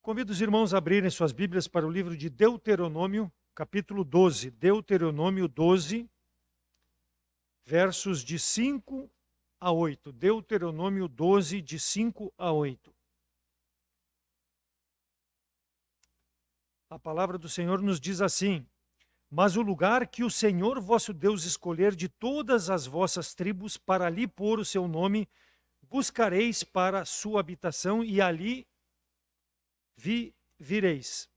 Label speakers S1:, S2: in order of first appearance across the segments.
S1: Convido os irmãos a abrirem suas Bíblias para o livro de Deuteronômio, capítulo 12. Deuteronômio 12, versos de 5 a 8. Deuteronômio 12, de 5 a 8. A palavra do Senhor nos diz assim: Mas o lugar que o Senhor vosso Deus escolher de todas as vossas tribos para ali pôr o seu nome, buscareis para sua habitação e ali vireis.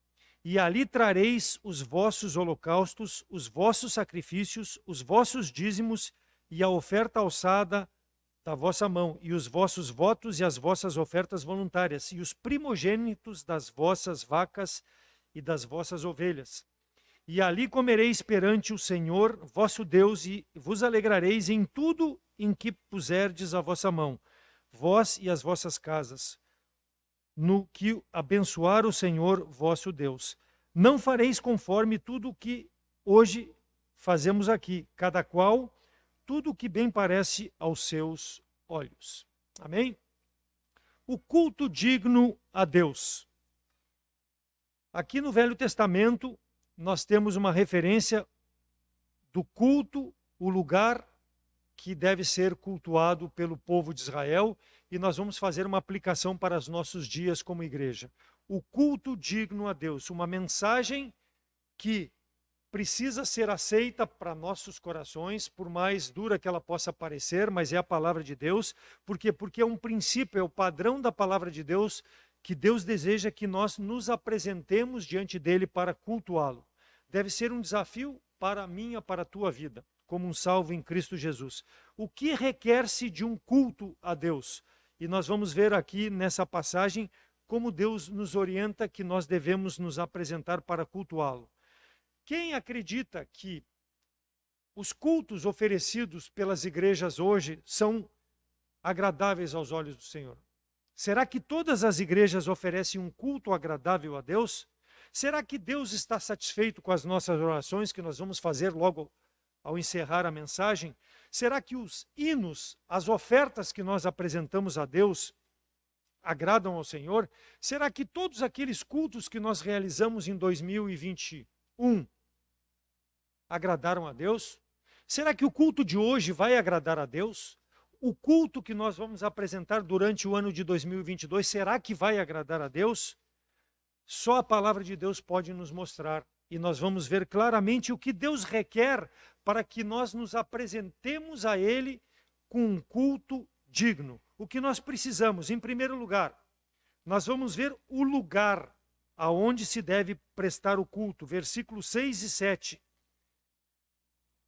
S1: E ali trareis os vossos holocaustos, os vossos sacrifícios, os vossos dízimos e a oferta alçada da vossa mão, e os vossos votos e as vossas ofertas voluntárias, e os primogênitos das vossas vacas e das vossas ovelhas. E ali comereis perante o Senhor vosso Deus, e vos alegrareis em tudo em que puserdes a vossa mão, vós e as vossas casas, no que abençoar o Senhor vosso Deus. Não fareis conforme tudo o que hoje fazemos aqui, cada qual tudo o que bem parece aos seus olhos. Amém? O culto digno a Deus. Aqui no Velho Testamento, nós temos uma referência do culto, o lugar que deve ser cultuado pelo povo de Israel, e nós vamos fazer uma aplicação para os nossos dias como igreja. O culto digno a Deus, uma mensagem que precisa ser aceita para nossos corações, por mais dura que ela possa parecer, mas é a palavra de Deus. Por quê? Porque é um princípio, é o padrão da palavra de Deus, que Deus deseja que nós nos apresentemos diante dele para cultuá-lo. Deve ser um desafio para a minha, para a tua vida, como um salvo em Cristo Jesus. O que requer-se de um culto a Deus? E nós vamos ver aqui nessa passagem como Deus nos orienta que nós devemos nos apresentar para cultuá-lo. Quem acredita que os cultos oferecidos pelas igrejas hoje são agradáveis aos olhos do Senhor? Será que todas as igrejas oferecem um culto agradável a Deus? Será que Deus está satisfeito com as nossas orações que nós vamos fazer logo ao encerrar a mensagem? Será que os hinos, as ofertas que nós apresentamos a Deus agradam ao Senhor? Será que todos aqueles cultos que nós realizamos em 2021 agradaram a Deus? Será que o culto de hoje vai agradar a Deus? O culto que nós vamos apresentar durante o ano de 2022, será que vai agradar a Deus? Só a palavra de Deus pode nos mostrar, e nós vamos ver claramente o que Deus requer para que nós nos apresentemos a Ele com um culto digno. O que nós precisamos, em primeiro lugar, nós vamos ver o lugar aonde se deve prestar o culto, versículos 6 e 7.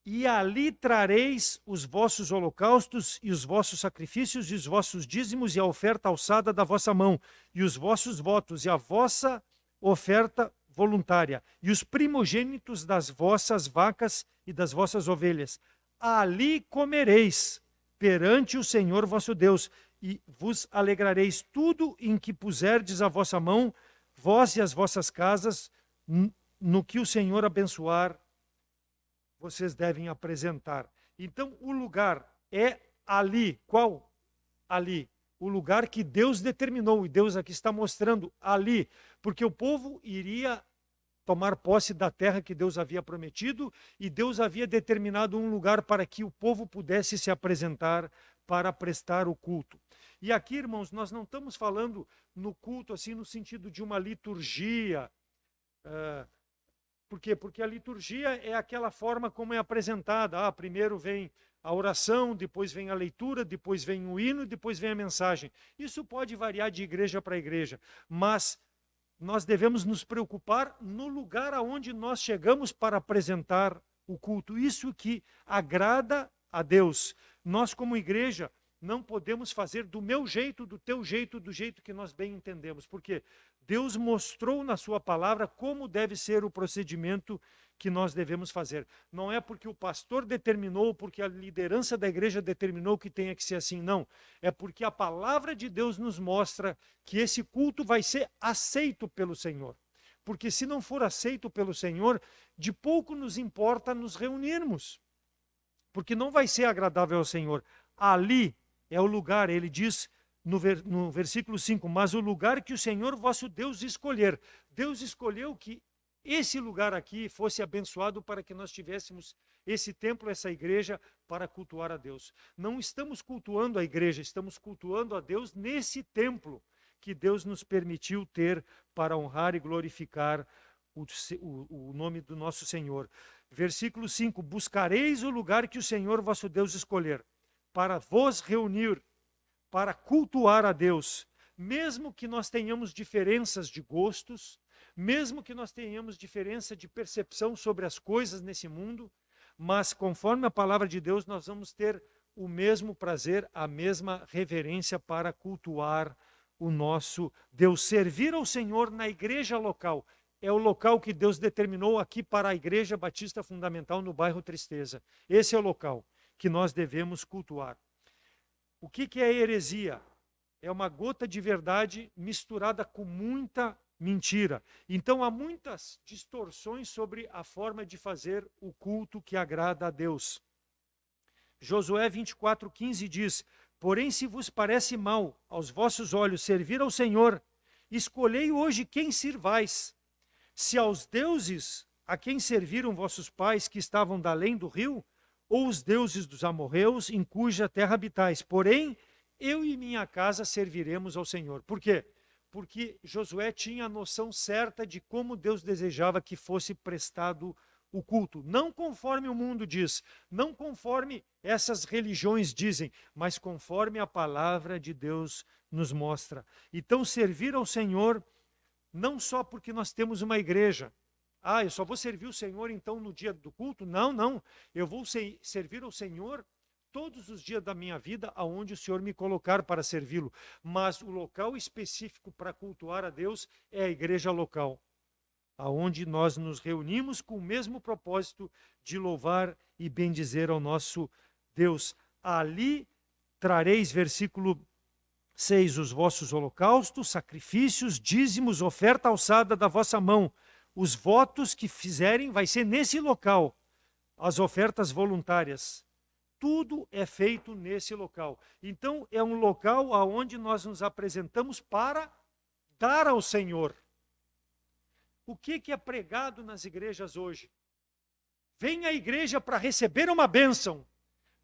S1: E ali trareis os vossos holocaustos e os vossos sacrifícios e os vossos dízimos e a oferta alçada da vossa mão, e os vossos votos e a vossa oferta voluntária, e os primogênitos das vossas vacas e das vossas ovelhas. Ali comereis perante o Senhor vosso Deus, e vos alegrareis tudo em que puserdes a vossa mão, vós e as vossas casas, no que o Senhor abençoar, vocês devem apresentar. Então, o lugar é ali. Qual? Ali. O lugar que Deus determinou, e Deus aqui está mostrando ali, porque o povo iria tomar posse da terra que Deus havia prometido, e Deus havia determinado um lugar para que o povo pudesse se apresentar para prestar o culto. E aqui, irmãos, nós não estamos falando no culto assim no sentido de uma liturgia. Por quê? Porque a liturgia é aquela forma como é apresentada. Primeiro vem a oração, depois vem a leitura, depois vem o hino, depois vem a mensagem. Isso pode variar de igreja para igreja, mas nós devemos nos preocupar no lugar aonde nós chegamos para apresentar o culto. Isso que agrada a Deus. Nós, como igreja, não podemos fazer do meu jeito, do teu jeito, do jeito que nós bem entendemos. Porque Deus mostrou na sua palavra como deve ser o procedimento que nós devemos fazer. Não é porque o pastor determinou, porque a liderança da igreja determinou que tenha que ser assim, não. É porque a palavra de Deus nos mostra que esse culto vai ser aceito pelo Senhor. Porque se não for aceito pelo Senhor, de pouco nos importa nos reunirmos. Porque não vai ser agradável ao Senhor. Ali é o lugar, ele diz, no versículo 5, mas o lugar que o Senhor vosso Deus escolher. Deus escolheu que esse lugar aqui fosse abençoado para que nós tivéssemos esse templo, essa igreja, para cultuar a Deus. Não estamos cultuando a igreja, estamos cultuando a Deus nesse templo que Deus nos permitiu ter para honrar e glorificar o nome do nosso Senhor. Versículo 5, buscareis o lugar que o Senhor vosso Deus escolher, para vos reunir, para cultuar a Deus, mesmo que nós tenhamos diferenças de gostos, mesmo que nós tenhamos diferença de percepção sobre as coisas nesse mundo, mas conforme a palavra de Deus, nós vamos ter o mesmo prazer, a mesma reverência para cultuar o nosso Deus. Servir ao Senhor na igreja local. É o local que Deus determinou aqui para a Igreja Batista Fundamental no bairro Tristeza. Esse é o local que nós devemos cultuar. O que é heresia? É uma gota de verdade misturada com muita mentira. Então há muitas distorções sobre a forma de fazer o culto que agrada a Deus. Josué 24:15 diz: porém, se vos parece mal aos vossos olhos servir ao Senhor, escolhei hoje quem sirvais. Se aos deuses a quem serviram vossos pais que estavam da além do rio, ou os deuses dos amorreus em cuja terra habitais. Porém, eu e minha casa serviremos ao Senhor. Por quê? Porque Josué tinha a noção certa de como Deus desejava que fosse prestado o culto. Não conforme o mundo diz, não conforme essas religiões dizem, mas conforme a palavra de Deus nos mostra. Então, servir ao Senhor, não só porque nós temos uma igreja. Eu só vou servir o Senhor então no dia do culto? Não, não. Eu vou servir ao Senhor todos os dias da minha vida, aonde o Senhor me colocar para servi-lo. Mas o local específico para cultuar a Deus é a igreja local, aonde nós nos reunimos com o mesmo propósito de louvar e bendizer ao nosso Deus. Ali trareis, versículo 6, os vossos holocaustos, sacrifícios, dízimos, oferta alçada da vossa mão. Os votos que fizerem vai ser nesse local. As ofertas voluntárias. Tudo é feito nesse local. Então, é um local onde nós nos apresentamos para dar ao Senhor. O que é pregado nas igrejas hoje? Vem à igreja para receber uma bênção.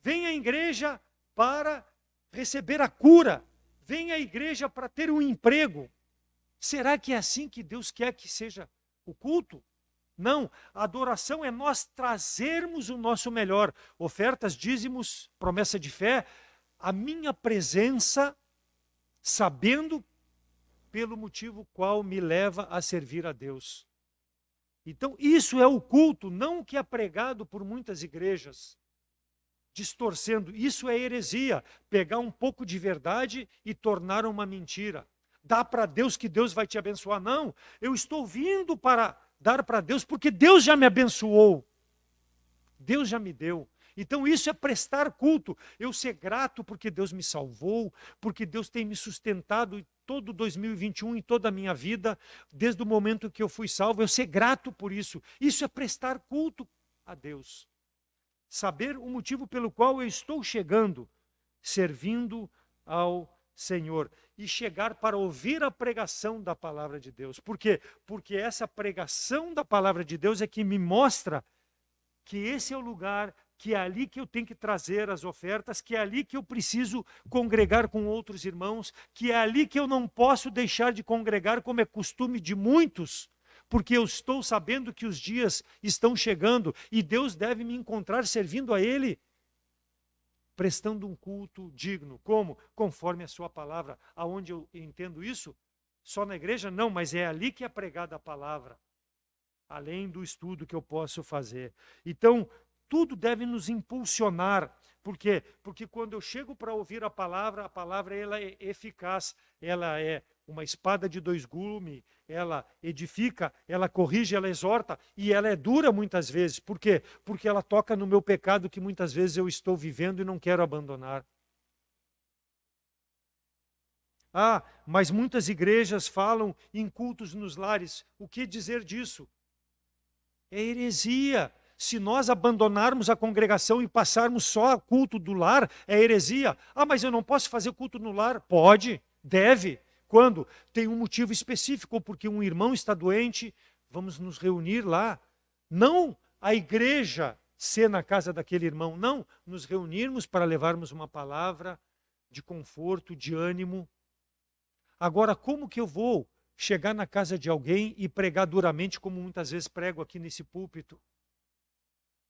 S1: Vem à igreja para receber a cura. Vem à igreja para ter um emprego. Será que é assim que Deus quer que seja o culto? Não, a adoração é nós trazermos o nosso melhor. Ofertas, dízimos, promessa de fé, a minha presença, sabendo pelo motivo qual me leva a servir a Deus. Então, isso é o culto, não o que é pregado por muitas igrejas, distorcendo. Isso é heresia, pegar um pouco de verdade e tornar uma mentira. Dá para Deus que Deus vai te abençoar. Não, eu estou vindo para dar para Deus porque Deus já me abençoou. Deus já me deu. Então isso é prestar culto. Eu ser grato porque Deus me salvou, porque Deus tem me sustentado todo 2021 em toda a minha vida, desde o momento que eu fui salvo, eu ser grato por isso. Isso é prestar culto a Deus. Saber o motivo pelo qual eu estou chegando, servindo ao Senhor. E chegar para ouvir a pregação da palavra de Deus. Por quê? Porque essa pregação da palavra de Deus é que me mostra que esse é o lugar, que é ali que eu tenho que trazer as ofertas, que é ali que eu preciso congregar com outros irmãos, que é ali que eu não posso deixar de congregar, como é costume de muitos, porque eu estou sabendo que os dias estão chegando e Deus deve me encontrar servindo a Ele, prestando um culto digno. Como? Conforme a sua palavra. Aonde eu entendo isso? Só na igreja? Não, mas é ali que é pregada a palavra. Além do estudo que eu posso fazer. Então, tudo deve nos impulsionar. Por quê? Porque quando eu chego para ouvir a palavra ela é eficaz, ela é uma espada de dois gumes, ela edifica, ela corrige, ela exorta, e ela é dura muitas vezes. Por quê? Porque ela toca no meu pecado que muitas vezes eu estou vivendo e não quero abandonar. Mas muitas igrejas falam em cultos nos lares. O que dizer disso? É heresia. Se nós abandonarmos a congregação e passarmos só a culto do lar, é heresia. Ah, mas eu não posso fazer culto no lar? Pode, deve. Quando? Tem um motivo específico, ou porque um irmão está doente, vamos nos reunir lá. Não a igreja ser na casa daquele irmão, não. Nos reunirmos para levarmos uma palavra de conforto, de ânimo. Agora, como que eu vou chegar na casa de alguém e pregar duramente, como muitas vezes prego aqui nesse púlpito?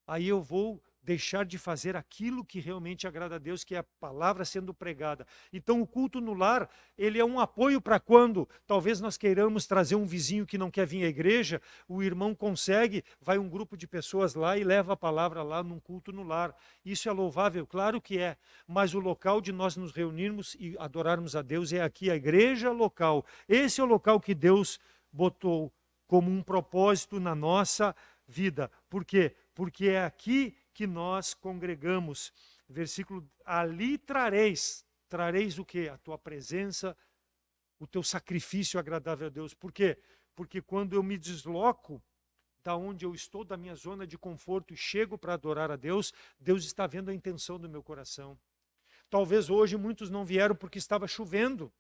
S1: Aí eu vou deixar de fazer aquilo que realmente agrada a Deus, que é a palavra sendo pregada. Então o culto no lar, ele é um apoio para quando talvez nós queiramos trazer um vizinho que não quer vir à igreja, o irmão consegue, vai um grupo de pessoas lá e leva a palavra lá num culto no lar. Isso é louvável, claro que é, mas o local de nós nos reunirmos e adorarmos a Deus é aqui, a igreja local. Esse é o local que Deus botou como um propósito na nossa vida. Por quê? Porque é aqui que nós congregamos. Versículo, ali trareis o quê? A tua presença, o teu sacrifício agradável a Deus. Por quê? Porque quando eu me desloco da onde eu estou, da minha zona de conforto, e chego para adorar a Deus, Deus está vendo a intenção do meu coração. Talvez hoje muitos não vieram porque estava chovendo.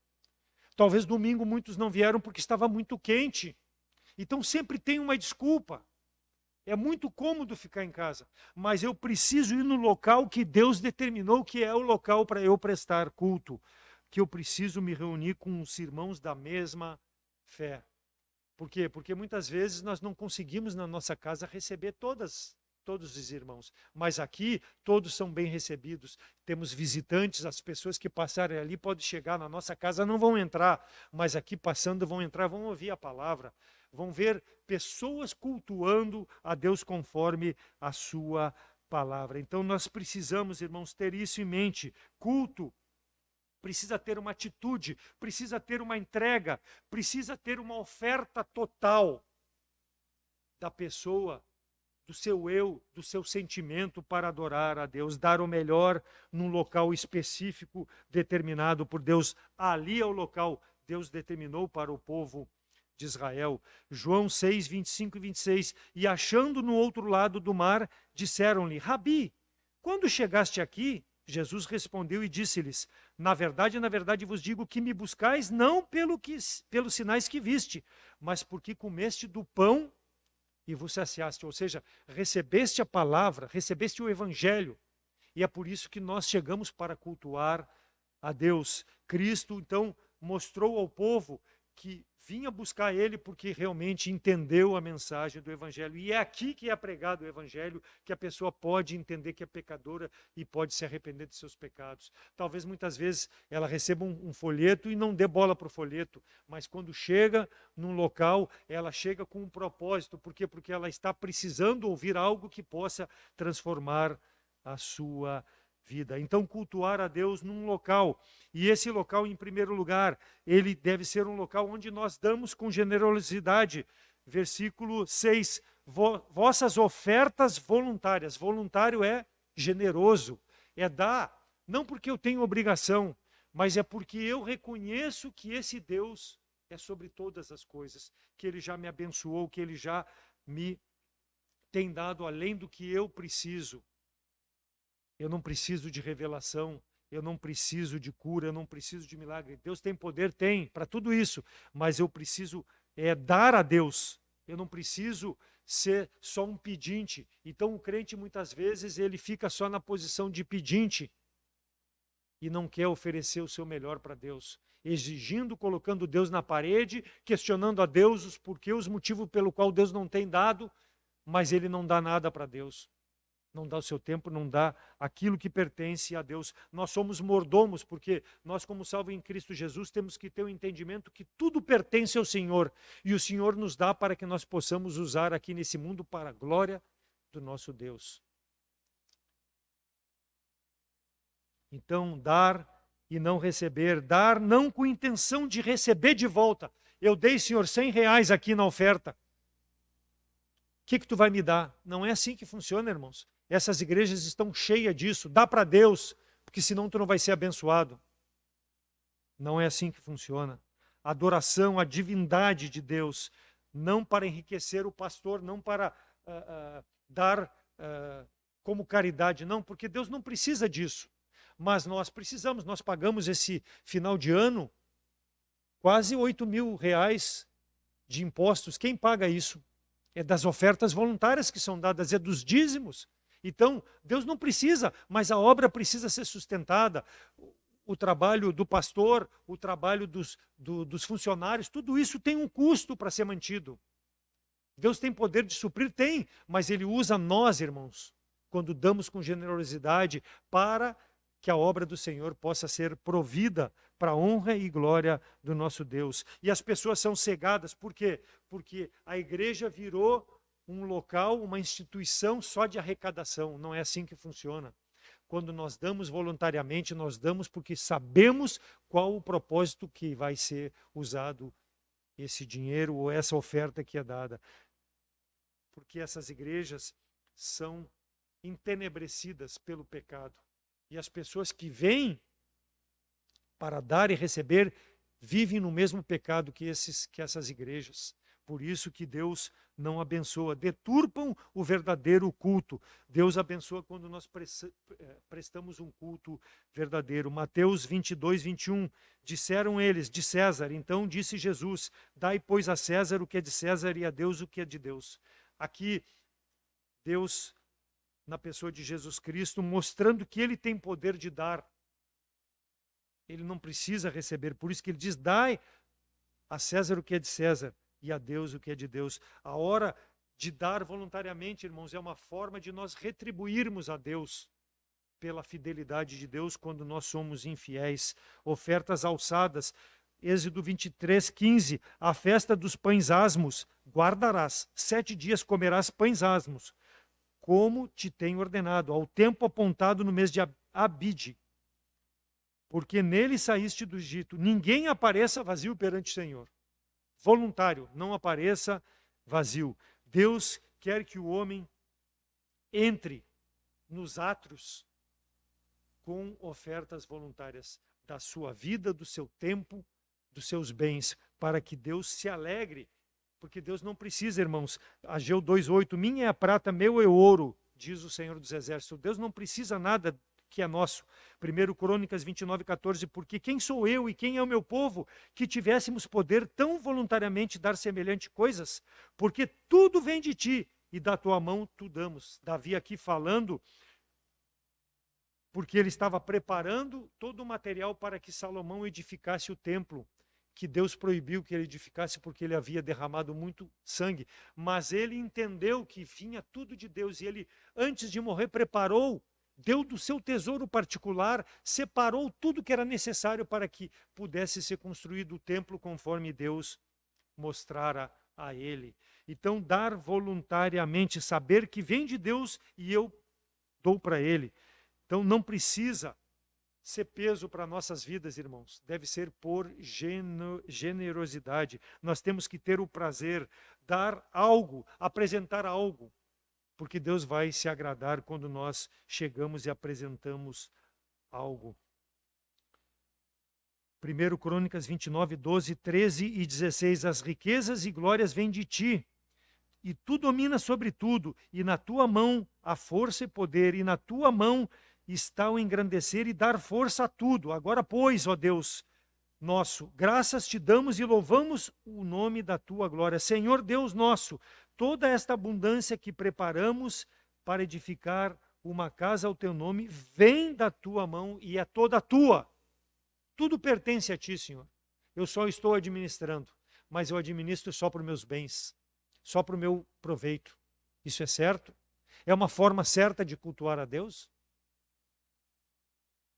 S1: Talvez domingo muitos não vieram porque estava muito quente. Então sempre tem uma desculpa. É muito cômodo ficar em casa, mas eu preciso ir no local que Deus determinou que é o local para eu prestar culto, que eu preciso me reunir com os irmãos da mesma fé. Por quê? Porque muitas vezes nós não conseguimos na nossa casa receber todos os irmãos, mas aqui todos são bem recebidos. Temos visitantes, as pessoas que passarem ali podem chegar na nossa casa, não vão entrar, mas aqui passando vão entrar, vão ouvir a palavra. Vão ver pessoas cultuando a Deus conforme a sua palavra. Então nós precisamos, irmãos, ter isso em mente. Culto precisa ter uma atitude, precisa ter uma entrega, precisa ter uma oferta total da pessoa, do seu eu, do seu sentimento para adorar a Deus, dar o melhor num local específico determinado por Deus. Ali é o local que Deus determinou para o povo de Israel. João 6, 25 e 26. E achando no outro lado do mar, disseram-lhe: Rabi, quando chegaste aqui? Jesus respondeu e disse-lhes: na verdade vos digo que me buscais não pelos sinais que viste, mas porque comeste do pão e vos saciaste. Ou seja, recebeste a palavra, recebeste o evangelho. E é por isso que nós chegamos para cultuar a Deus. Cristo, então, mostrou ao povo que vinha buscar ele porque realmente entendeu a mensagem do evangelho. E é aqui que é pregado o evangelho, que a pessoa pode entender que é pecadora e pode se arrepender de seus pecados. Talvez muitas vezes ela receba um folheto e não dê bola para o folheto, mas quando chega num local, ela chega com um propósito. Por quê? Porque ela está precisando ouvir algo que possa transformar a sua vida. Então, cultuar a Deus num local, e esse local, em primeiro lugar, ele deve ser um local onde nós damos com generosidade. Versículo 6, vossas ofertas voluntárias. Voluntário é generoso, é dar, não porque eu tenho obrigação, mas é porque eu reconheço que esse Deus é sobre todas as coisas, que ele já me abençoou, que ele já me tem dado além do que eu preciso. Eu não preciso de revelação, eu não preciso de cura, eu não preciso de milagre. Deus tem poder? Tem, para tudo isso. Mas eu preciso dar a Deus. Eu não preciso ser só um pedinte. Então o crente muitas vezes ele fica só na posição de pedinte e não quer oferecer o seu melhor para Deus. Exigindo, colocando Deus na parede, questionando a Deus os porquês, os motivos pelo qual Deus não tem dado, mas ele não dá nada para Deus. Não dá o seu tempo, não dá aquilo que pertence a Deus. Nós somos mordomos, porque nós, como salvos em Cristo Jesus, temos que ter o entendimento que tudo pertence ao Senhor. E o Senhor nos dá para que nós possamos usar aqui nesse mundo para a glória do nosso Deus. Então, dar e não receber. Dar não com intenção de receber de volta. Eu dei, Senhor, R$100 aqui na oferta. O que tu vai me dar? Não é assim que funciona, irmãos. Essas igrejas estão cheias disso. Dá para Deus, porque senão tu não vai ser abençoado. Não é assim que funciona. Adoração à divindade de Deus, não para enriquecer o pastor, não para dar como caridade, não, porque Deus não precisa disso. Mas nós precisamos, nós pagamos esse final de ano quase R$ 8.000 de impostos. Quem paga isso? É das ofertas voluntárias que são dadas, é dos dízimos. Então, Deus não precisa, mas a obra precisa ser sustentada. O trabalho do pastor, o trabalho dos funcionários, tudo isso tem um custo para ser mantido. Deus tem poder de suprir? Tem, mas Ele usa nós, irmãos, quando damos com generosidade para que a obra do Senhor possa ser provida para a honra e glória do nosso Deus. E as pessoas são cegadas, por quê? Porque a igreja virou um local, uma instituição só de arrecadação. Não é assim que funciona. Quando nós damos voluntariamente, nós damos porque sabemos qual o propósito que vai ser usado esse dinheiro ou essa oferta que é dada. Porque essas igrejas são entenebrecidas pelo pecado. E as pessoas que vêm para dar e receber vivem no mesmo pecado que essas igrejas. Por isso que Deus não abençoa, deturpam o verdadeiro culto. Deus abençoa quando nós prestamos um culto verdadeiro. Mateus 22, 21. Disseram eles, de César. Então disse Jesus, dai, pois, a César o que é de César e a Deus o que é de Deus. Aqui, Deus, na pessoa de Jesus Cristo, mostrando que Ele tem poder de dar. Ele não precisa receber, por isso que Ele diz, dai a César o que é de César e a Deus o que é de Deus. A hora de dar voluntariamente, irmãos, é uma forma de nós retribuirmos a Deus pela fidelidade de Deus quando nós somos infiéis. Ofertas alçadas, Êxodo 23, 15, a festa dos pães asmos, guardarás, 7 dias comerás pães asmos, como te tenho ordenado, ao tempo apontado no mês de Abide, porque nele saíste do Egito. Ninguém apareça vazio perante o Senhor. Voluntário, não apareça vazio. Deus quer que o homem entre nos átrios com ofertas voluntárias da sua vida, do seu tempo, dos seus bens, para que Deus se alegre, porque Deus não precisa, irmãos. Ageu 2:8, minha é a prata, meu é o ouro, diz o Senhor dos Exércitos. Deus não precisa nada que é nosso. 1 Crônicas 29:14, porque quem sou eu e quem é o meu povo que tivéssemos poder tão voluntariamente dar semelhante coisas? Porque tudo vem de ti e da tua mão tu damos. Davi aqui falando, porque ele estava preparando todo o material para que Salomão edificasse o templo, que Deus proibiu que ele edificasse porque ele havia derramado muito sangue. Mas ele entendeu que vinha tudo de Deus e ele, antes de morrer, preparou, deu do seu tesouro particular, separou tudo que era necessário para que pudesse ser construído o templo conforme Deus mostrara a ele. Então, dar voluntariamente, saber que vem de Deus e eu dou para ele. Então, não precisa ser peso para nossas vidas, irmãos. Deve ser por generosidade. Nós temos que ter o prazer, dar algo, apresentar algo, porque Deus vai se agradar quando nós chegamos e apresentamos algo. 1 Crônicas 29, 12, 13 e 16. As riquezas e glórias vêm de ti, e tu dominas sobre tudo, e na tua mão a força e poder, e na tua mão está o engrandecer e dar força a tudo. Agora, pois, ó Deus nosso, graças te damos e louvamos o nome da tua glória. Senhor Deus nosso, toda esta abundância que preparamos para edificar uma casa ao teu nome, vem da tua mão e é toda tua. Tudo pertence a ti, Senhor. Eu só estou administrando, mas eu administro só para os meus bens, só para o meu proveito. Isso é certo? É uma forma certa de cultuar a Deus?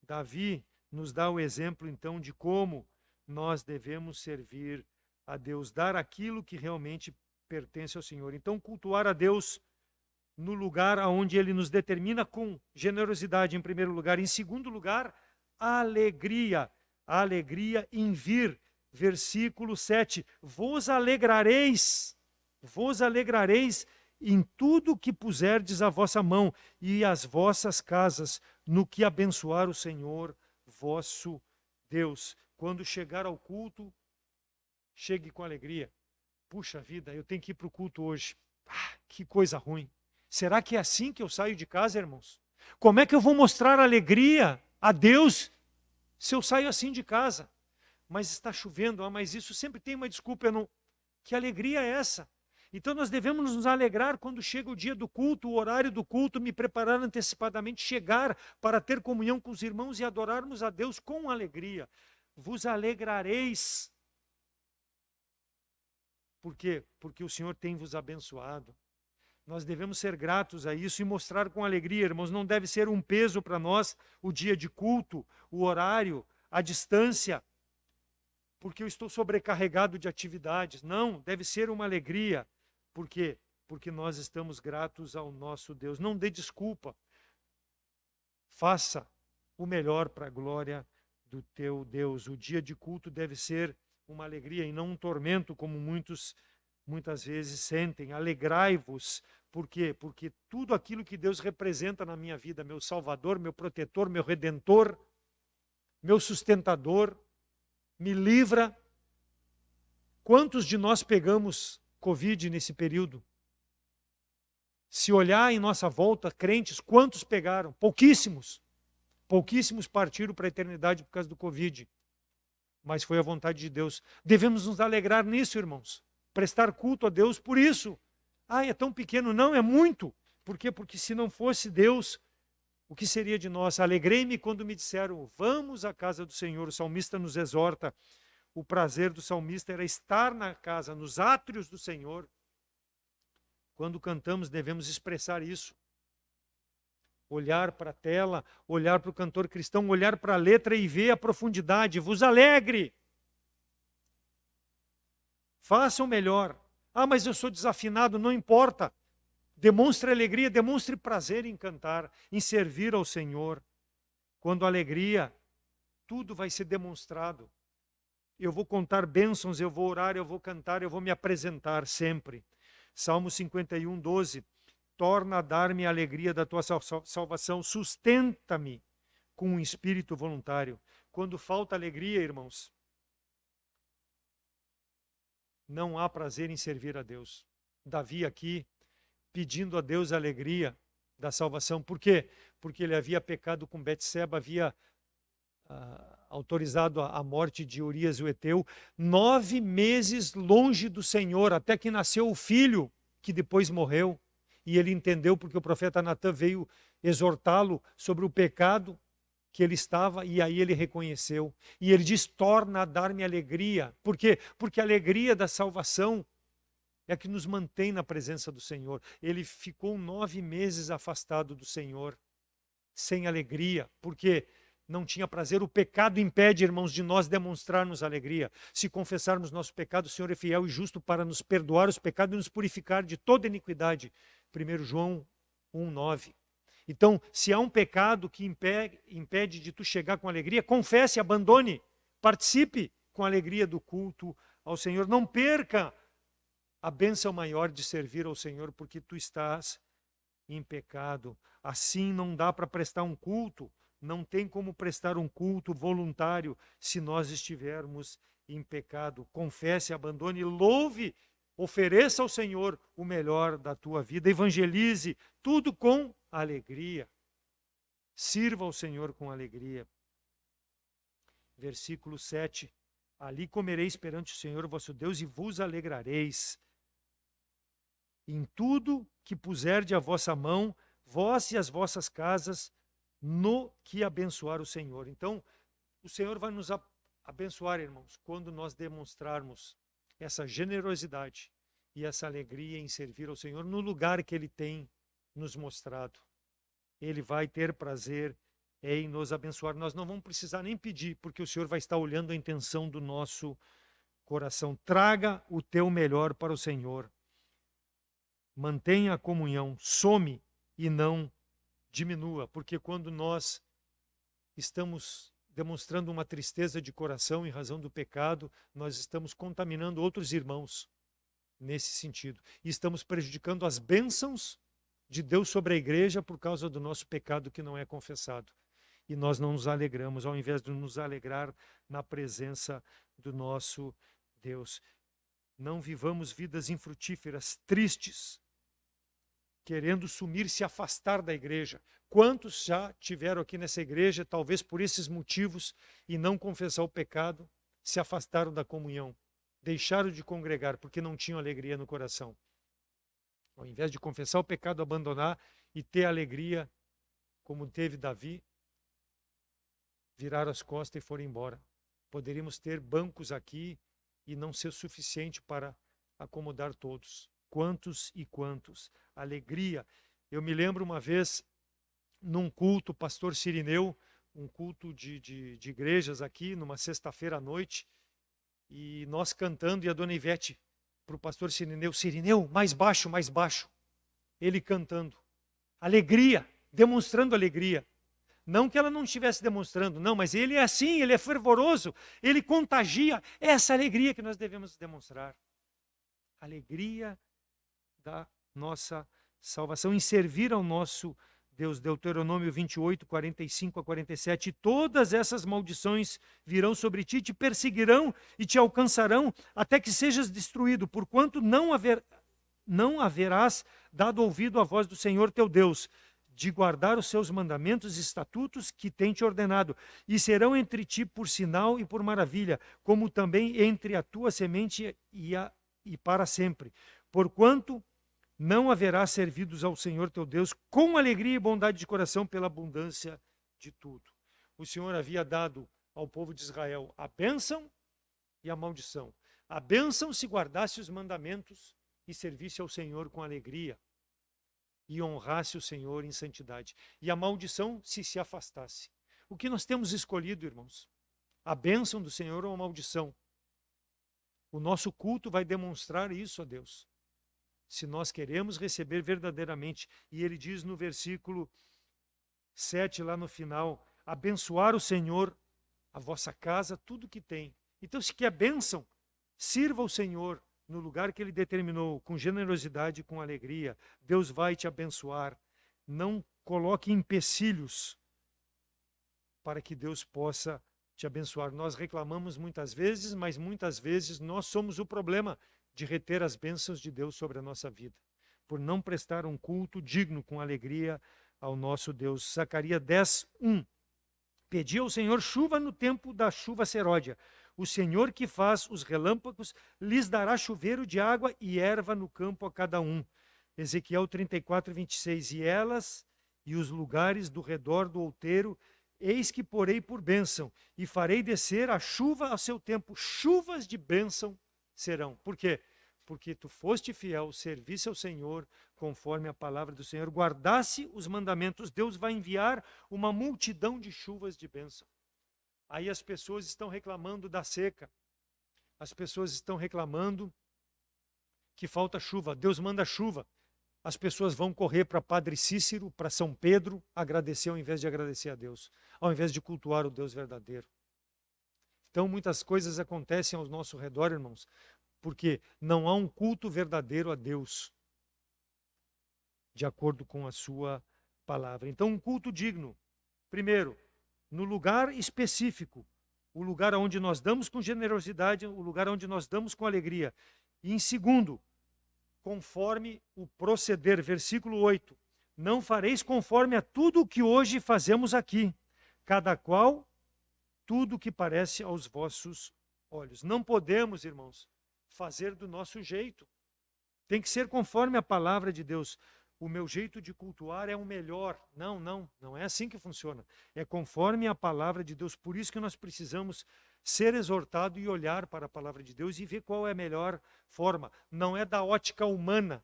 S1: Davi nos dá o exemplo, então, de como nós devemos servir a Deus, dar aquilo que realmente pertence ao Senhor. Então, cultuar a Deus no lugar onde Ele nos determina com generosidade, em primeiro lugar. Em segundo lugar, alegria. A alegria em vir. Versículo 7. Vos alegrareis em tudo que puserdes a vossa mão e as vossas casas, no que abençoar o Senhor vosso Deus. Quando chegar ao culto, chegue com alegria. Puxa vida, eu tenho que ir para o culto hoje. Que coisa ruim. Será que é assim que eu saio de casa, irmãos? Como é que eu vou mostrar alegria a Deus se eu saio assim de casa? Mas está chovendo, mas isso sempre tem uma desculpa. Eu não... Que alegria é essa? Então nós devemos nos alegrar quando chega o dia do culto, o horário do culto, me preparar antecipadamente, chegar para ter comunhão com os irmãos e adorarmos a Deus com alegria. Vos alegrareis. Por quê? Porque o Senhor tem vos abençoado. Nós devemos ser gratos a isso e mostrar com alegria, irmãos. Não deve ser um peso para nós o dia de culto, o horário, a distância, porque eu estou sobrecarregado de atividades. Não, deve ser uma alegria. Por quê? Porque nós estamos gratos ao nosso Deus. Não dê desculpa. Faça o melhor para a glória do teu Deus. O dia de culto deve ser uma alegria e não um tormento, como muitas vezes sentem. Alegrai-vos. Por quê? Porque tudo aquilo que Deus representa na minha vida, meu Salvador, meu protetor, meu Redentor, meu sustentador, me livra. Quantos de nós pegamos Covid nesse período? Se olhar em nossa volta, crentes, quantos pegaram? Pouquíssimos. Pouquíssimos partiram para a eternidade por causa do Covid. Mas foi a vontade de Deus. Devemos nos alegrar nisso, irmãos. Prestar culto a Deus por isso. Ah, é tão pequeno. Não, é muito. Por quê? Porque se não fosse Deus, o que seria de nós? Alegrei-me quando me disseram, vamos à casa do Senhor. O salmista nos exorta. O prazer do salmista era estar na casa, nos átrios do Senhor. Quando cantamos, devemos expressar isso. Olhar para a tela, olhar para o cantor cristão, olhar para a letra e ver a profundidade. Vos alegre. Faça o melhor. Ah, mas eu sou desafinado, não importa. Demonstre alegria, demonstre prazer em cantar, em servir ao Senhor. Quando a alegria, tudo vai ser demonstrado. Eu vou contar bênçãos, eu vou orar, eu vou cantar, eu vou me apresentar sempre. Salmo 51, 12. Torna a dar-me a alegria da tua salvação, sustenta-me com um espírito voluntário. Quando falta alegria, irmãos, não há prazer em servir a Deus. Davi aqui, pedindo a Deus a alegria da salvação. Por quê? Porque ele havia pecado com Betseba, havia autorizado a morte de Urias o Heteu, 9 meses longe do Senhor, até que nasceu o filho, que depois morreu. E ele entendeu porque o profeta Natan veio exortá-lo sobre o pecado que ele estava, e aí ele reconheceu. E ele diz, torna a dar-me alegria. Por quê? Porque a alegria da salvação é a que nos mantém na presença do Senhor. Ele ficou 9 meses afastado do Senhor, sem alegria. Por quê? Não tinha prazer. O pecado impede, irmãos, de nós demonstrarmos alegria. Se confessarmos nosso pecado, o Senhor é fiel e justo para nos perdoar os pecados e nos purificar de toda iniquidade. 1 João 1,9. Então, se há um pecado que impede de tu chegar com alegria, confesse, abandone, participe com alegria do culto ao Senhor. Não perca a bênção maior de servir ao Senhor, porque tu estás em pecado. Assim não dá para prestar um culto, não tem como prestar um culto voluntário se nós estivermos em pecado. Confesse, abandone, louve, ofereça ao Senhor o melhor da tua vida, evangelize, tudo com alegria. Sirva ao Senhor com alegria. Versículo 7. Ali comereis perante o Senhor vosso Deus e vos alegrareis. Em tudo que puserdes a vossa mão, vós e as vossas casas, no que abençoar o Senhor. Então, o Senhor vai nos abençoar, irmãos, quando nós demonstrarmos essa generosidade e essa alegria em servir ao Senhor no lugar que Ele tem nos mostrado. Ele vai ter prazer em nos abençoar. Nós não vamos precisar nem pedir, porque o Senhor vai estar olhando a intenção do nosso coração. Traga o teu melhor para o Senhor. Mantenha a comunhão, some e não diminua, porque quando nós estamos demonstrando uma tristeza de coração em razão do pecado, nós estamos contaminando outros irmãos nesse sentido. E estamos prejudicando as bênçãos de Deus sobre a igreja por causa do nosso pecado que não é confessado. E nós não nos alegramos, ao invés de nos alegrar na presença do nosso Deus. Não vivamos vidas infrutíferas, tristes, querendo sumir, se afastar da igreja. Quantos já tiveram aqui nessa igreja, talvez por esses motivos, e não confessar o pecado, se afastaram da comunhão, deixaram de congregar porque não tinham alegria no coração. Ao invés de confessar o pecado, abandonar e ter alegria, como teve Davi, viraram as costas e foram embora. Poderíamos ter bancos aqui e não ser suficiente para acomodar todos. Quantos e quantos. Alegria. Eu me lembro uma vez, num culto, pastor Cirineu, um culto de igrejas aqui, numa sexta-feira à noite, e nós cantando, e a dona Ivete, para o pastor Cirineu, Cirineu, mais baixo, mais baixo. Ele cantando. Alegria, demonstrando alegria. Não que ela não estivesse demonstrando, não, mas ele é assim, ele é fervoroso, ele contagia. Essa alegria que nós devemos demonstrar. Alegria da nossa salvação, em servir ao nosso Deus. Deuteronômio 28, 45 a 47. Todas essas maldições virão sobre ti, te perseguirão e te alcançarão, até que sejas destruído, porquanto não haverás dado ouvido à voz do Senhor teu Deus, de guardar os seus mandamentos e estatutos que tem te ordenado, e serão entre ti por sinal e por maravilha, como também entre a tua semente e para sempre. Porquanto não haverá servidos ao Senhor teu Deus com alegria e bondade de coração pela abundância de tudo. O Senhor havia dado ao povo de Israel a bênção e a maldição. A bênção se guardasse os mandamentos e servisse ao Senhor com alegria e honrasse o Senhor em santidade. E a maldição se afastasse. O que nós temos escolhido, irmãos? A bênção do Senhor ou a maldição? O nosso culto vai demonstrar isso a Deus. Se nós queremos receber verdadeiramente. E ele diz no versículo 7, lá no final, abençoar o Senhor, a vossa casa, tudo que tem. Então, se quer bênção, sirva o Senhor no lugar que ele determinou, com generosidade e com alegria. Deus vai te abençoar. Não coloque empecilhos para que Deus possa te abençoar. Nós reclamamos muitas vezes, mas muitas vezes nós somos o problema de reter as bênçãos de Deus sobre a nossa vida, por não prestar um culto digno com alegria ao nosso Deus. Zacarias 10, 1. Pedi ao Senhor chuva no tempo da chuva seródia. O Senhor que faz os relâmpagos lhes dará chuveiro de água e erva no campo a cada um. Ezequiel 34, 26. E elas e os lugares do redor do outeiro, eis que porei por bênção, e farei descer a chuva a seu tempo. Chuvas de bênção serão. Por quê? Porque tu foste fiel, servisse ao Senhor conforme a palavra do Senhor, guardasse os mandamentos. Deus vai enviar uma multidão de chuvas de bênção. Aí as pessoas estão reclamando da seca. As pessoas estão reclamando que falta chuva. Deus manda chuva. As pessoas vão correr para Padre Cícero, para São Pedro, agradecer ao invés de agradecer a Deus, ao invés de cultuar o Deus verdadeiro. Então muitas coisas acontecem ao nosso redor, irmãos, porque não há um culto verdadeiro a Deus, de acordo com a sua palavra. Então um culto digno, primeiro, no lugar específico, o lugar onde nós damos com generosidade, o lugar onde nós damos com alegria. E em segundo, conforme o proceder, versículo 8, não fareis conforme a tudo o que hoje fazemos aqui, cada qual tudo que parece aos vossos olhos. Não podemos, irmãos, fazer do nosso jeito. Tem que ser conforme a palavra de Deus. O meu jeito de cultuar é o melhor. Não é assim que funciona. É conforme a palavra de Deus. Por isso que nós precisamos ser exortado e olhar para a palavra de Deus e ver qual é a melhor forma. Não é da ótica humana,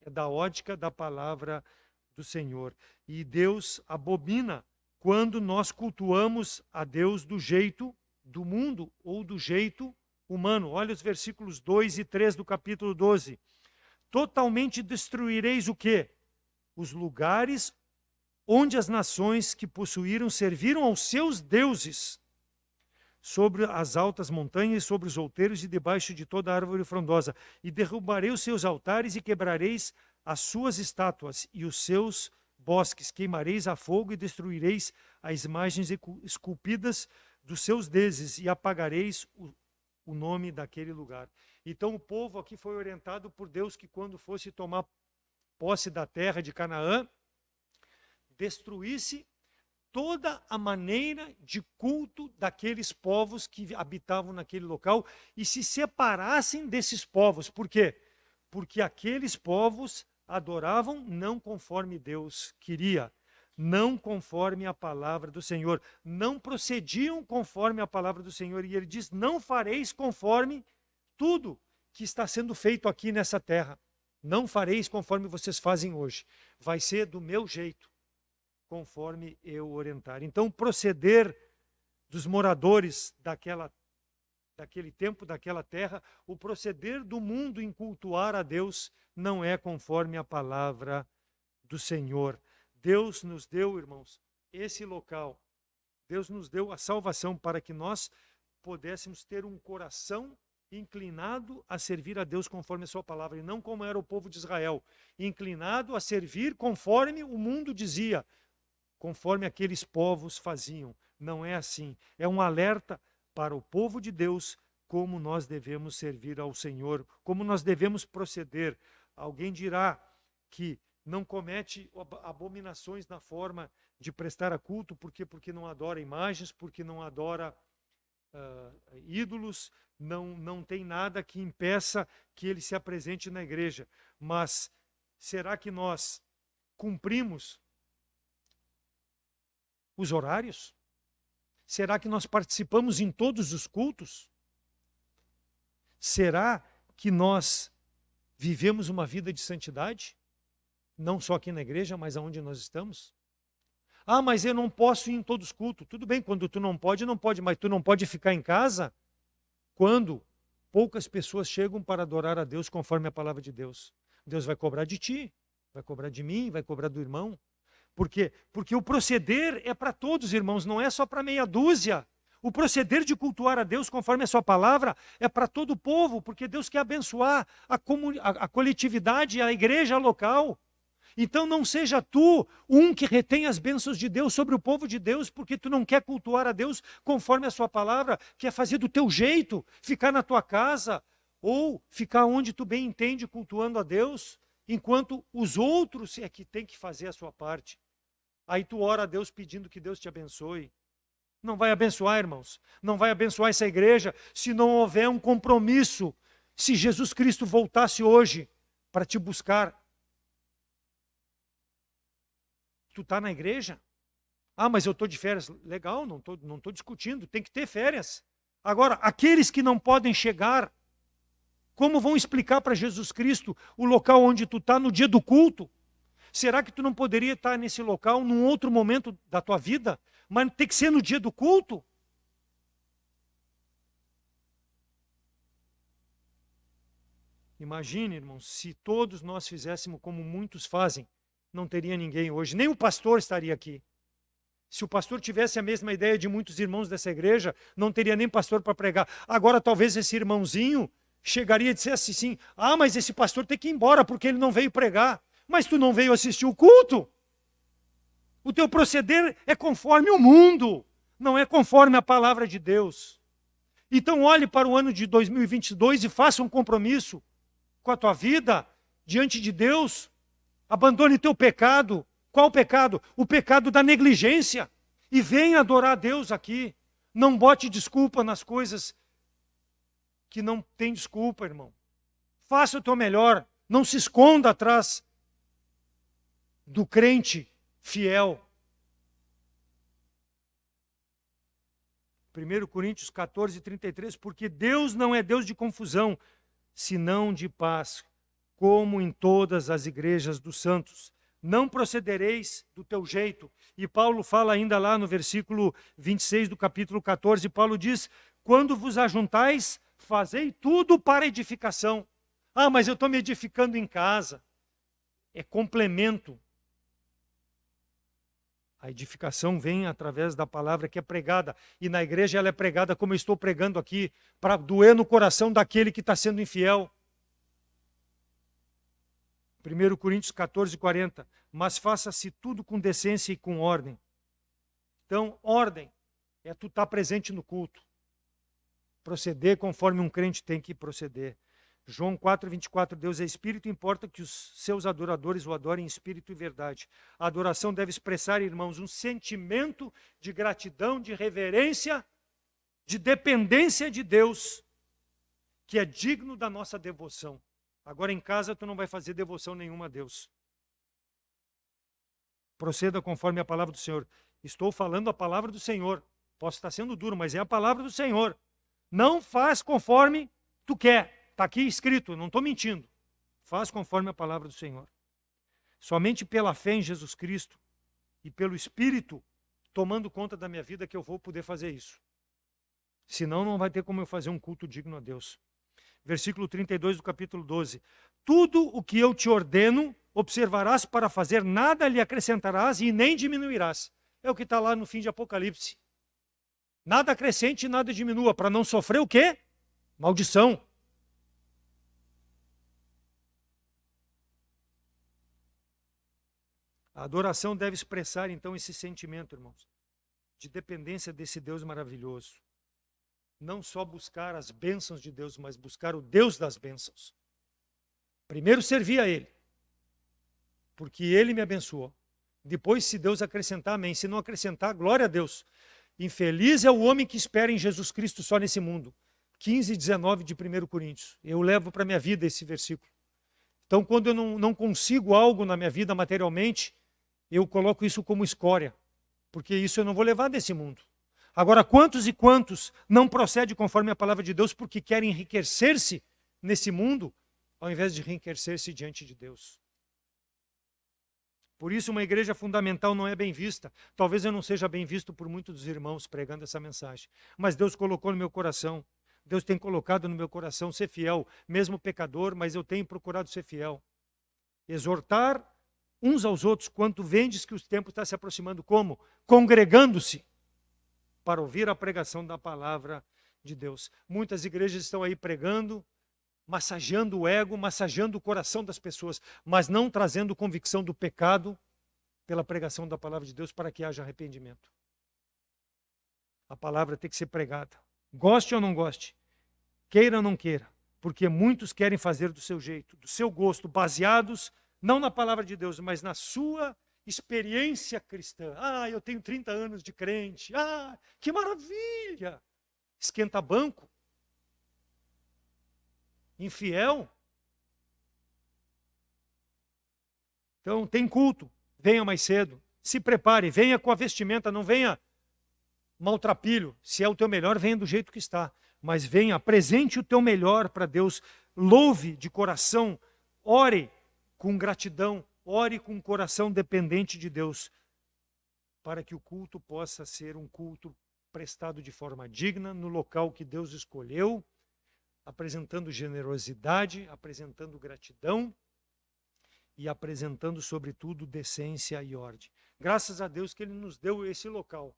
S1: é da ótica da palavra do Senhor. E Deus abomina quando nós cultuamos a Deus do jeito do mundo ou do jeito humano. Olha os versículos 2 e 3 do capítulo 12. Totalmente destruireis o quê? Os lugares onde as nações que possuíram serviram aos seus deuses, sobre as altas montanhas, sobre os outeiros e debaixo de toda árvore frondosa. E derrubarei os seus altares e quebrareis as suas estátuas e os seus bosques. Queimareis a fogo e destruireis as imagens esculpidas dos seus deuses e apagareis o nome daquele lugar. Então o povo aqui foi orientado por Deus que quando fosse tomar posse da terra de Canaã, destruísse toda a maneira de culto daqueles povos que habitavam naquele local e se separassem desses povos. Por quê? Porque aqueles povos adoravam não conforme Deus queria, não conforme a palavra do Senhor, não procediam conforme a palavra do Senhor. E ele diz: não fareis conforme tudo que está sendo feito aqui nessa terra. Não fareis conforme vocês fazem hoje. Vai ser do meu jeito, conforme eu orientar. Então, o proceder dos moradores daquele tempo, daquela terra, o proceder do mundo em cultuar a Deus não é conforme a palavra do Senhor. Deus nos deu, irmãos, esse local. Deus nos deu a salvação para que nós pudéssemos ter um coração inclinado a servir a Deus conforme a sua palavra, e não como era o povo de Israel, inclinado a servir conforme o mundo dizia, conforme aqueles povos faziam. Não é assim. É um alerta para o povo de Deus como nós devemos servir ao Senhor, como nós devemos proceder. Alguém dirá que não comete abominações na forma de prestar a culto, porque não adora imagens, porque não adora ídolos, não tem nada que impeça que ele se apresente na igreja. Mas será que nós cumprimos os horários? Será que nós participamos em todos os cultos? Será que nós vivemos uma vida de santidade? Não só aqui na igreja, mas aonde nós estamos? Ah, mas eu não posso ir em todos os cultos. Tudo bem, quando tu não pode, mas tu não pode ficar em casa quando poucas pessoas chegam para adorar a Deus conforme a palavra de Deus. Deus vai cobrar de ti, vai cobrar de mim, vai cobrar do irmão. Por quê? Porque o proceder é para todos, irmãos, não é só para meia dúzia. O proceder de cultuar a Deus conforme a sua palavra é para todo o povo, porque Deus quer abençoar a coletividade, a igreja local. Então não seja tu um que retém as bênçãos de Deus sobre o povo de Deus, porque tu não quer cultuar a Deus conforme a sua palavra, quer fazer do teu jeito, ficar na tua casa, ou ficar onde tu bem entende cultuando a Deus, enquanto os outros é que tem que fazer a sua parte. Aí tu ora a Deus pedindo que Deus te abençoe. Não vai abençoar, irmãos. Não vai abençoar essa igreja se não houver um compromisso. Se Jesus Cristo voltasse hoje para te buscar, tu está na igreja? Ah, mas eu estou de férias. Legal, não tô discutindo, tem que ter férias. Agora, aqueles que não podem chegar, como vão explicar para Jesus Cristo o local onde tu está no dia do culto? Será que tu não poderia estar nesse local num outro momento da tua vida, mas tem que ser no dia do culto? Imagine, irmãos, se todos nós fizéssemos como muitos fazem, não teria ninguém hoje, nem o pastor estaria aqui. Se o pastor tivesse a mesma ideia de muitos irmãos dessa igreja, não teria nem pastor para pregar. Agora, talvez esse irmãozinho chegaria e dissesse assim: ah, mas esse pastor tem que ir embora porque ele não veio pregar. Mas tu não veio assistir o culto. O teu proceder é conforme o mundo, não é conforme a palavra de Deus. Então olhe para o ano de 2022 e faça um compromisso com a tua vida diante de Deus. Abandone teu pecado. Qual pecado? O pecado da negligência. E venha adorar a Deus aqui. Não bote desculpa nas coisas que não tem desculpa, irmão. Faça o teu melhor. Não se esconda atrás do crente fiel. 1 Coríntios 14, 33, porque Deus não é Deus de confusão, senão de paz, como em todas as igrejas dos santos. Não procedereis do teu jeito. E Paulo fala ainda lá no versículo 26 do capítulo 14, Paulo diz: quando vos ajuntais, fazei tudo para edificação. Ah, mas eu estou me edificando em casa. É complemento. A edificação vem através da palavra que é pregada. E na igreja ela é pregada como eu estou pregando aqui, para doer no coração daquele que está sendo infiel. 1 Coríntios 14, 40. Mas faça-se tudo com decência e com ordem. Então, ordem é tu estar presente no culto. Proceder conforme um crente tem que proceder. João 4:24, Deus é espírito, importa que os seus adoradores o adorem em espírito e verdade. A adoração deve expressar, irmãos, um sentimento de gratidão, de reverência, de dependência de Deus, que é digno da nossa devoção. Agora em casa tu não vai fazer devoção nenhuma a Deus. Proceda conforme a palavra do Senhor. Estou falando a palavra do Senhor. Posso estar sendo duro, mas é a palavra do Senhor. Não faz conforme tu quer. Está aqui escrito, não estou mentindo. Faz conforme a palavra do Senhor. Somente pela fé em Jesus Cristo e pelo Espírito tomando conta da minha vida que eu vou poder fazer isso. Senão não vai ter como eu fazer um culto digno a Deus. Versículo 32 do capítulo 12. Tudo o que eu te ordeno, observarás para fazer, nada lhe acrescentarás e nem diminuirás. É o que está lá no fim de Apocalipse. Nada acrescente e nada diminua, para não sofrer o quê? Maldição. A adoração deve expressar, então, esse sentimento, irmãos, de dependência desse Deus maravilhoso. Não só buscar as bênçãos de Deus, mas buscar o Deus das bênçãos. Primeiro servir a Ele, porque Ele me abençoou. Depois, se Deus acrescentar, amém. Se não acrescentar, glória a Deus. Infeliz é o homem que espera em Jesus Cristo só nesse mundo. 15 e 19 de 1 Coríntios. Eu levo para a minha vida esse versículo. Então, quando eu não consigo algo na minha vida materialmente, eu coloco isso como escória, porque isso eu não vou levar desse mundo. Agora, quantos e quantos não procedem conforme a palavra de Deus porque querem enriquecer-se nesse mundo, ao invés de enriquecer-se diante de Deus? Por isso, uma igreja fundamental não é bem vista. Talvez eu não seja bem visto por muitos dos irmãos pregando essa mensagem, mas Deus colocou no meu coração. Deus tem colocado no meu coração ser fiel, mesmo pecador, mas eu tenho procurado ser fiel. Exortar uns aos outros, quanto vendes que o tempo está se aproximando, como? Congregando-se para ouvir a pregação da palavra de Deus. Muitas igrejas estão aí pregando, massageando o ego, massageando o coração das pessoas, mas não trazendo convicção do pecado pela pregação da palavra de Deus para que haja arrependimento. A palavra tem que ser pregada. Goste ou não goste, queira ou não queira, porque muitos querem fazer do seu jeito, do seu gosto, baseados não na palavra de Deus, mas na sua experiência cristã. Ah, eu tenho 30 anos de crente. Ah, que maravilha! Esquenta banco. Infiel. Então, tem culto. Venha mais cedo. Se prepare. Venha com a vestimenta. Não venha maltrapilho. Se é o teu melhor, venha do jeito que está. Mas venha, apresente o teu melhor para Deus. Louve de coração. Ore com gratidão. Ore com o coração dependente de Deus, para que o culto possa ser um culto prestado de forma digna, no local que Deus escolheu, apresentando generosidade, apresentando gratidão e apresentando, sobretudo, decência e ordem. Graças a Deus que Ele nos deu esse local.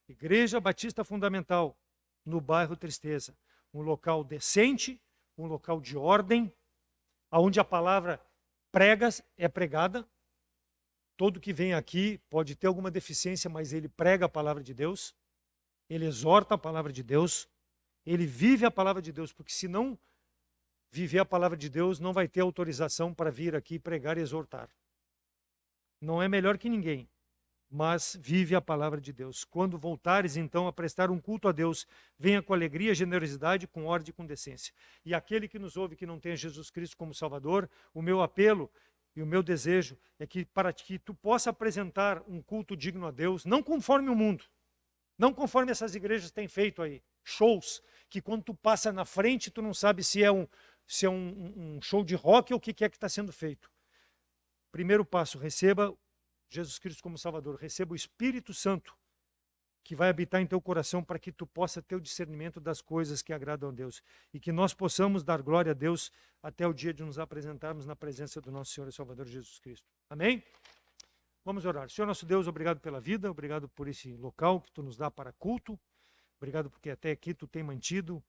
S1: Igreja Batista Fundamental, no bairro Tristeza. Um local decente, um local de ordem, onde a palavra é pregada. Todo que vem aqui pode ter alguma deficiência, mas ele prega a palavra de Deus, ele exorta a palavra de Deus, ele vive a palavra de Deus, porque se não viver a palavra de Deus, não vai ter autorização para vir aqui pregar e exortar. Não é melhor que ninguém, mas vive a palavra de Deus. Quando voltares, então, a prestar um culto a Deus, venha com alegria, generosidade, com ordem e com decência. E aquele que nos ouve que não tenha Jesus Cristo como Salvador, o meu apelo e o meu desejo é que para que tu possa apresentar um culto digno a Deus, não conforme o mundo, não conforme essas igrejas têm feito aí, shows, que quando tu passa na frente, tu não sabe se é um show de rock ou o que é que está sendo feito. Primeiro passo, receba Jesus Cristo como Salvador, receba o Espírito Santo que vai habitar em teu coração para que tu possa ter o discernimento das coisas que agradam a Deus e que nós possamos dar glória a Deus até o dia de nos apresentarmos na presença do nosso Senhor e Salvador Jesus Cristo. Amém? Vamos orar. Senhor nosso Deus, obrigado pela vida, obrigado por esse local que tu nos dá para culto, obrigado porque até aqui tu tem mantido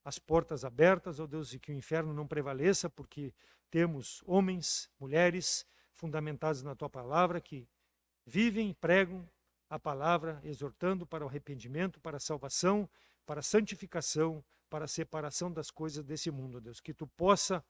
S1: as portas abertas, ó Deus, e que o inferno não prevaleça, porque temos homens, mulheres fundamentados na tua palavra que vivem e pregam a palavra, exortando para o arrependimento, para a salvação, para a santificação, para a separação das coisas desse mundo, Deus. Que tu possa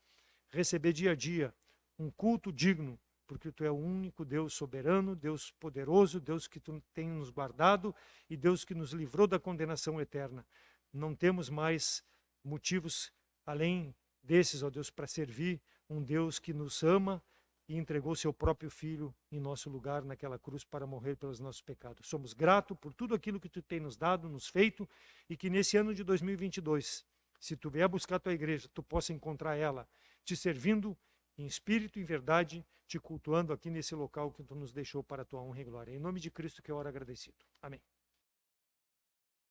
S1: receber dia a dia um culto digno, porque tu é o único Deus soberano, Deus poderoso, Deus que tu tem nos guardado e Deus que nos livrou da condenação eterna. Não temos mais motivos além desses, ó Deus, para servir um Deus que nos ama e entregou seu próprio Filho em nosso lugar naquela cruz para morrer pelos nossos pecados. Somos gratos por tudo aquilo que tu tem nos dado, nos feito, e que nesse ano de 2022, se tu vier buscar a tua igreja, tu possa encontrar ela te servindo em espírito e em verdade, te cultuando aqui nesse local que tu nos deixou para a tua honra e glória. Em nome de Cristo que eu oro agradecido. Amém.